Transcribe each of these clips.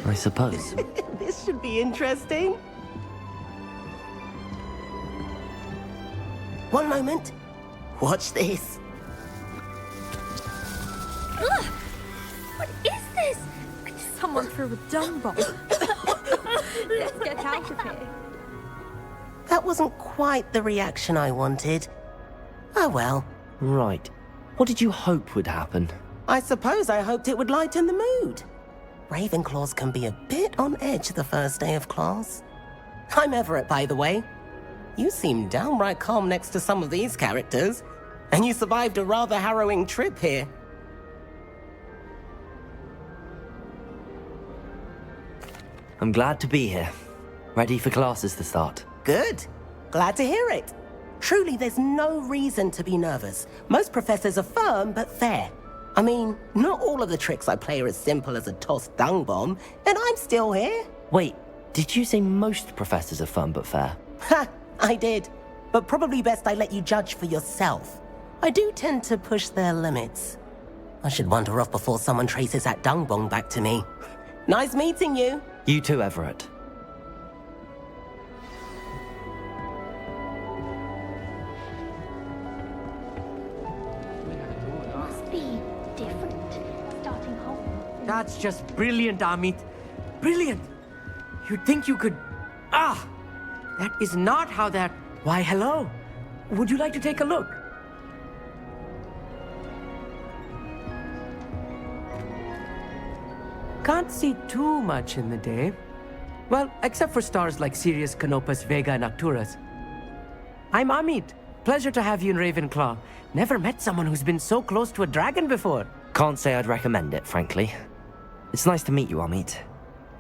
I suppose. This should be interesting. One moment. Watch this. Ugh! What is this? Someone threw a dung bomb. Let's get out of here. That wasn't quite the reaction I wanted. Oh well. Right. What did you hope would happen? I suppose I hoped it would lighten the mood. Ravenclaws can be a bit on edge the first day of class. I'm Everett, by the way. You seem downright calm next to some of these characters, and you survived a rather harrowing trip here. I'm glad to be here. Ready for classes to start. Good. Glad to hear it. Truly, there's no reason to be nervous. Most professors are firm but fair. I mean, not all of the tricks I play are as simple as a tossed dung bomb, and I'm still here. Wait, did you say most professors are firm but fair? Ha! I did. But probably best I let you judge for yourself. I do tend to push their limits. I should wander off before someone traces that dung bomb back to me. Nice meeting you. You too, Everett. Must be different. Starting home. That's just brilliant, Amit. Brilliant. You'd think you could... That is not how that... Why, hello. Would you like to take a look? Can't see too much in the day. Well, except for stars like Sirius, Canopus, Vega, and Arcturus. I'm Amit. Pleasure to have you in Ravenclaw. Never met someone who's been so close to a dragon before. Can't say I'd recommend it, frankly. It's nice to meet you, Amit.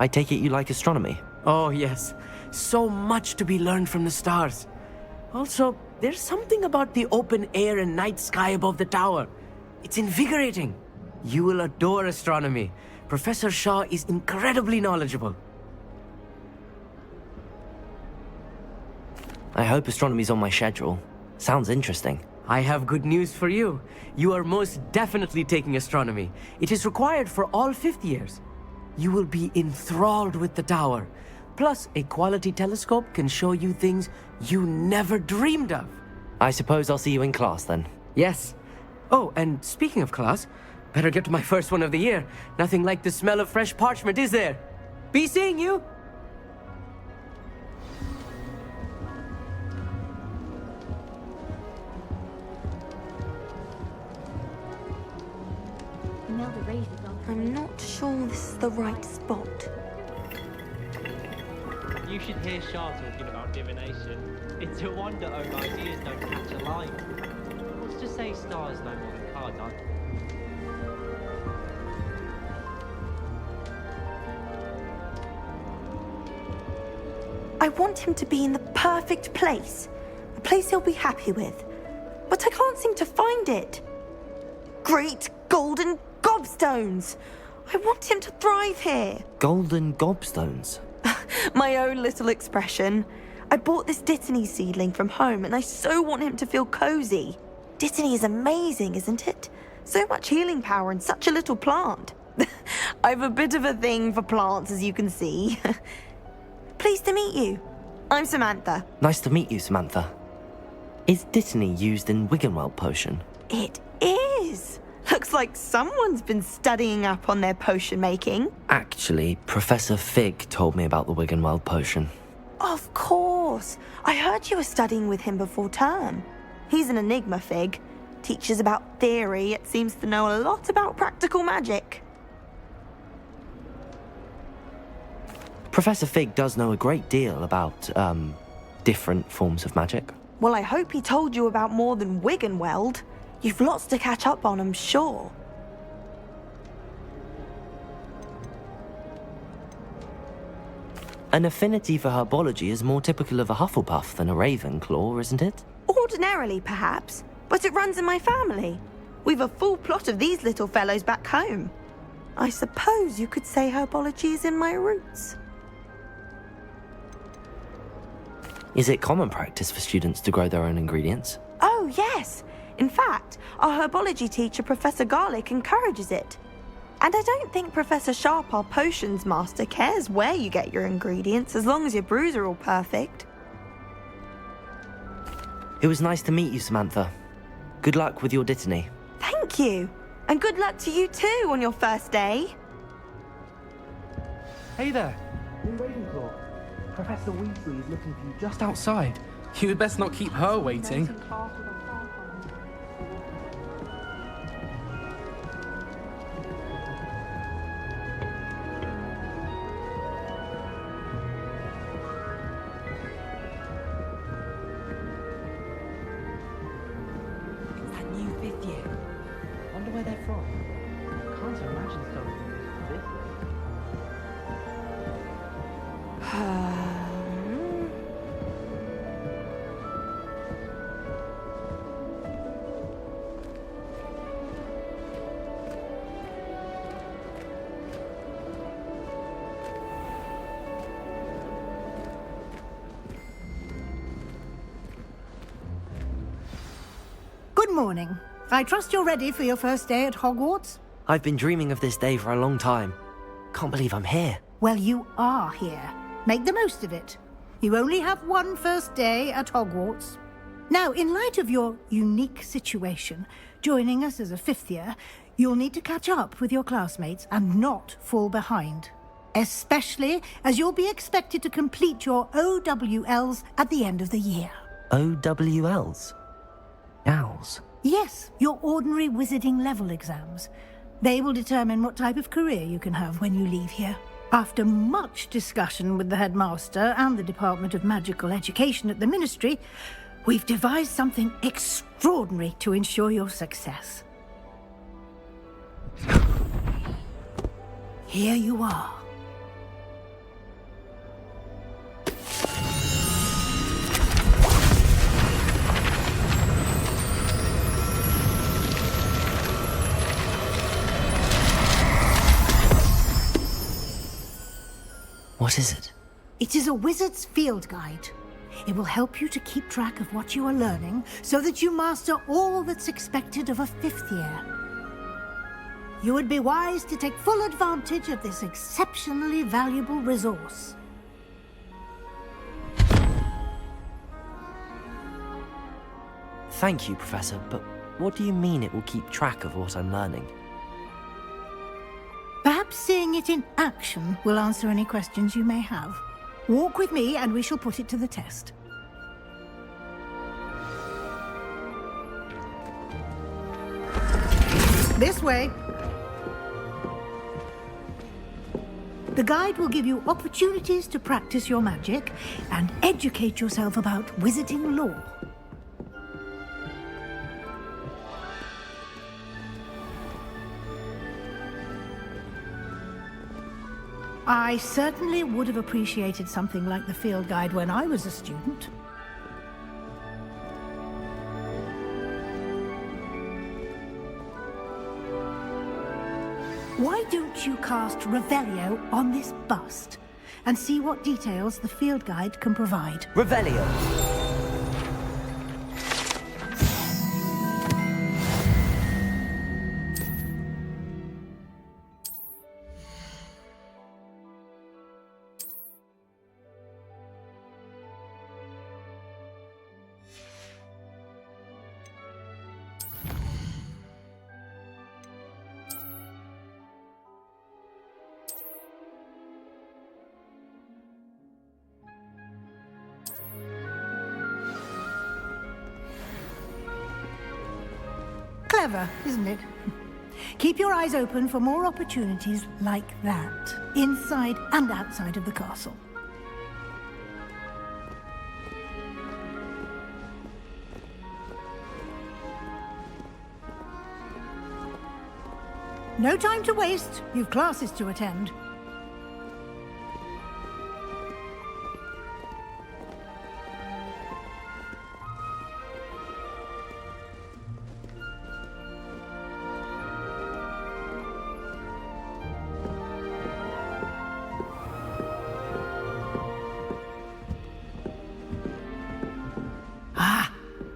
I take it you like astronomy? Oh, yes. So much to be learned from the stars. Also, there's something about the open air and night sky above the tower. It's invigorating. You will adore astronomy. Professor Shaw is incredibly knowledgeable. I hope astronomy's on my schedule. Sounds interesting. I have good news for you. You are most definitely taking astronomy. It is required for all fifth years. You will be enthralled with the tower. Plus, a quality telescope can show you things you never dreamed of. I suppose I'll see you in class then. Yes. Oh, and speaking of class, better get to my first one of the year. Nothing like the smell of fresh parchment, is there? Be seeing you! I'm not sure this is the right spot. You should hear Shah talking about divination. It's a wonder own ideas don't catch a line. What's to say stars no more than card, I want him to be in the perfect place. A place he'll be happy with. But I can't seem to find it. Great golden gobstones! I want him to thrive here. Golden gobstones? My own little expression. I bought this Dittany seedling from home and I so want him to feel cozy. Dittany is amazing, isn't it? So much healing power in such a little plant. I've a bit of a thing for plants, as you can see. Pleased to meet you. I'm Samantha. Nice to meet you, Samantha. Is Dittany used in Wiggenweld potion? It is. Looks like someone's been studying up on their potion making. Actually, Professor Fig told me about the Wiggenweld potion. Of course. I heard you were studying with him before term. He's an enigma, Fig. Teaches about theory, yet seems to know a lot about practical magic. Professor Fig does know a great deal about, different forms of magic. Well, I hope he told you about more than Wiggenweld. You've lots to catch up on, I'm sure. An affinity for herbology is more typical of a Hufflepuff than a Ravenclaw, isn't it? Ordinarily, perhaps, but it runs in my family. We've a full plot of these little fellows back home. I suppose you could say herbology is in my roots. Is it common practice for students to grow their own ingredients? Oh, yes. In fact, our herbology teacher, Professor Garlick, encourages it. And I don't think Professor Sharp, our potions master, cares where you get your ingredients as long as your brews are all perfect. It was nice to meet you, Samantha. Good luck with your dittany. Thank you. And good luck to you too on your first day. Hey there, in Ravenclaw. Professor Weasley is looking for you just outside. You had best not keep her waiting. That new fifth year. Wonder where they're from. Can't imagine something this Good morning. I trust you're ready for your first day at Hogwarts? I've been dreaming of this day for a long time. Can't believe I'm here. Well, you are here. Make the most of it. You only have one first day at Hogwarts. Now, in light of your unique situation, joining us as a fifth year, you'll need to catch up with your classmates and not fall behind. Especially as you'll be expected to complete your OWLs at the end of the year. OWLs? Owls? Yes, your ordinary wizarding level exams. They will determine what type of career you can have when you leave here. After much discussion with the headmaster and the Department of Magical Education at the Ministry, we've devised something extraordinary to ensure your success. Here you are. What is it? It is a wizard's field guide. It will help you to keep track of what you are learning so that you master all that's expected of a fifth year. You would be wise to take full advantage of this exceptionally valuable resource. Thank you, Professor, but what do you mean it will keep track of what I'm learning? Perhaps seeing it in action will answer any questions you may have. Walk with me and we shall put it to the test. This way. The guide will give you opportunities to practice your magic and educate yourself about wizarding lore. I certainly would have appreciated something like the field guide when I was a student. Why don't you cast Revelio on this bust and see what details the field guide can provide? Revelio! Clever, isn't it? Keep your eyes open for more opportunities like that, inside and outside of the castle. No time to waste. You've classes to attend.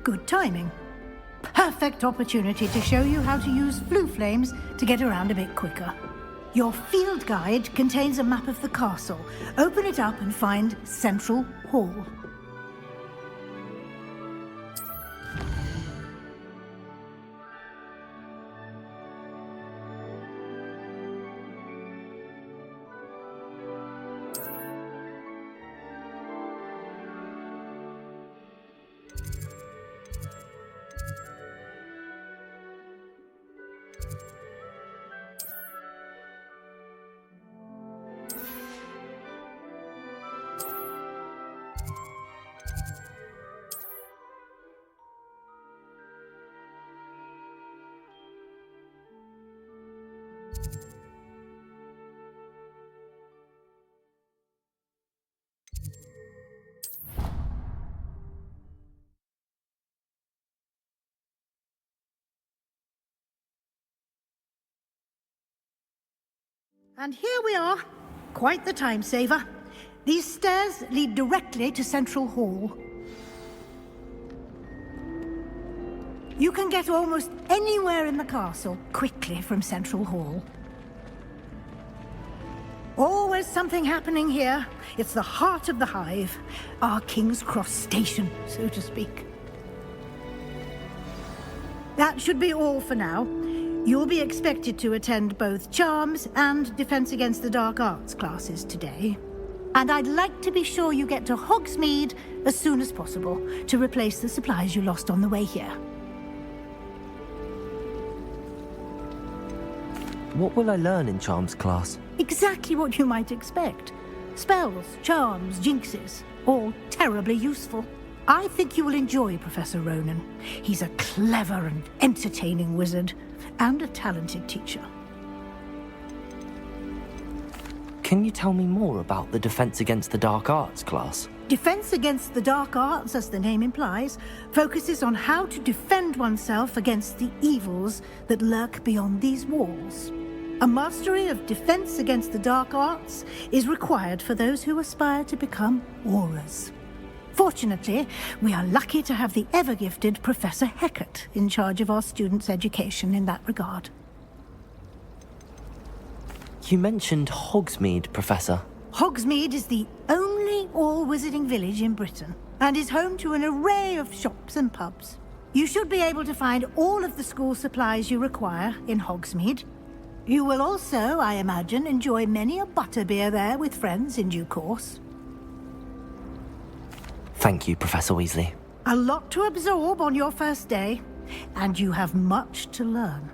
Good timing. Perfect opportunity to show you how to use flue flames to get around a bit quicker. Your field guide contains a map of the castle. Open it up and find Central Hall. And here we are. Quite the time saver. These stairs lead directly to Central Hall. You can get almost anywhere in the castle quickly from Central Hall. Always something happening here. It's the heart of the hive. Our King's Cross station, so to speak. That should be all for now. You'll be expected to attend both Charms and Defense Against the Dark Arts classes today. And I'd like to be sure you get to Hogsmeade as soon as possible to replace the supplies you lost on the way here. What will I learn in Charms class? Exactly what you might expect. Spells, charms, jinxes, all terribly useful. I think you will enjoy Professor Ronan. He's a clever and entertaining wizard, and a talented teacher. Can you tell me more about the Defense Against the Dark Arts class? Defense Against the Dark Arts, as the name implies, focuses on how to defend oneself against the evils that lurk beyond these walls. A mastery of Defense Against the Dark Arts is required for those who aspire to become Aurors. Fortunately, we are lucky to have the ever-gifted Professor Hecat in charge of our students' education in that regard. You mentioned Hogsmeade, Professor. Hogsmeade is the only all-wizarding village in Britain, and is home to an array of shops and pubs. You should be able to find all of the school supplies you require in Hogsmeade. You will also, I imagine, enjoy many a butterbeer there with friends in due course. Thank you, Professor Weasley. A lot to absorb on your first day, and you have much to learn.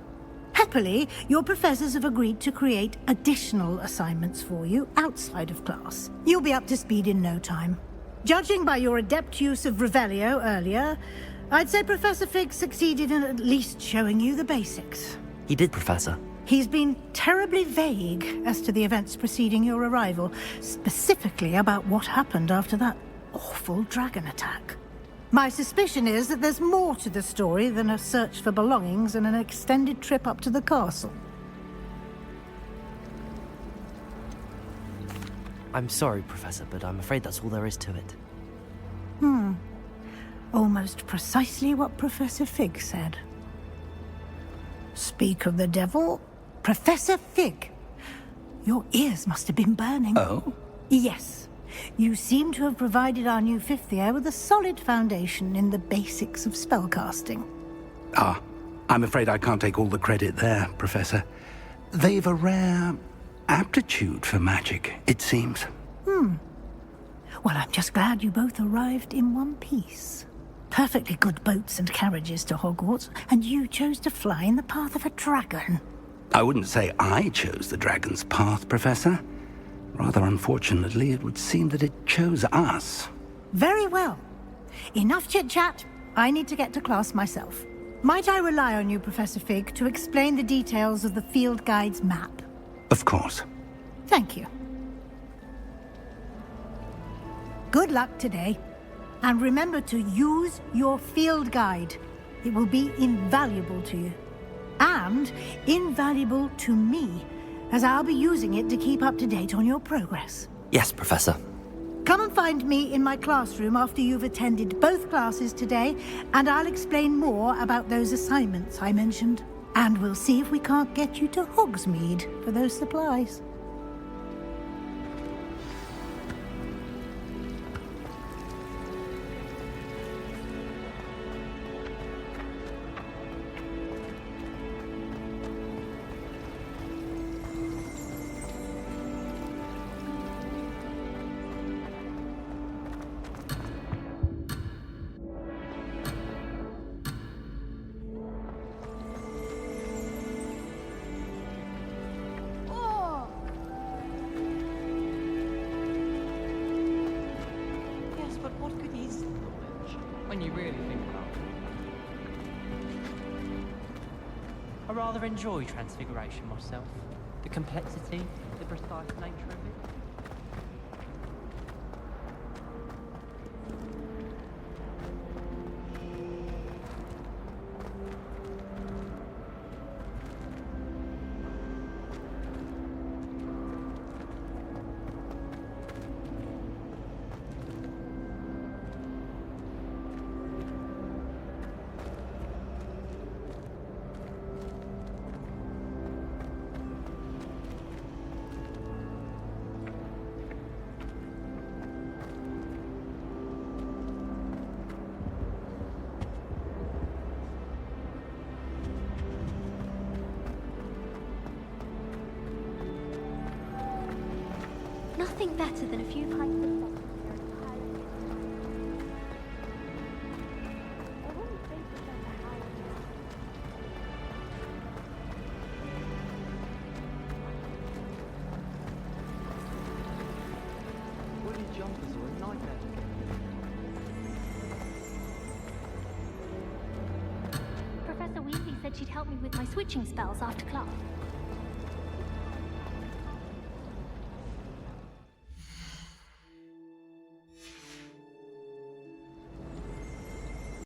Happily, your professors have agreed to create additional assignments for you outside of class. You'll be up to speed in no time. Judging by your adept use of Revelio earlier, I'd say Professor Fig succeeded in at least showing you the basics. He did, Professor. He's been terribly vague as to the events preceding your arrival, specifically about what happened after that awful dragon attack. My suspicion is that there's more to the story than a search for belongings and an extended trip up to the castle. I'm sorry, Professor, but I'm afraid that's all there is to it. Almost precisely what Professor Fig said. Speak of the devil, Professor Fig. Your ears must have been burning. Oh? Yes. You seem to have provided our new fifth year with a solid foundation in the basics of spellcasting. Ah, I'm afraid I can't take all the credit there, Professor. They've a rare aptitude for magic, it seems. Well, I'm just glad you both arrived in one piece. Perfectly good boats and carriages to Hogwarts, and you chose to fly in the path of a dragon. I wouldn't say I chose the dragon's path, Professor. Rather unfortunately, it would seem that it chose us. Very well. Enough chit-chat. I need to get to class myself. Might I rely on you, Professor Fig, to explain the details of the field guide's map? Of course. Thank you. Good luck today. And remember to use your field guide. It will be invaluable to you. And invaluable to me, as I'll be using it to keep up to date on your progress. Yes, Professor. Come and find me in my classroom after you've attended both classes today, and I'll explain more about those assignments I mentioned. And we'll see if we can't get you to Hogsmeade for those supplies. Yes, but what good is knowledge when you really think about it? I rather enjoy Transfiguration myself. The complexity, the precise nature of it. Nothing better than a few pints of fun here at the Highland. I wouldn't think of them the Highland. Woolly jumpers are a nightmare. Professor Weasley said she'd help me with my switching spells after class.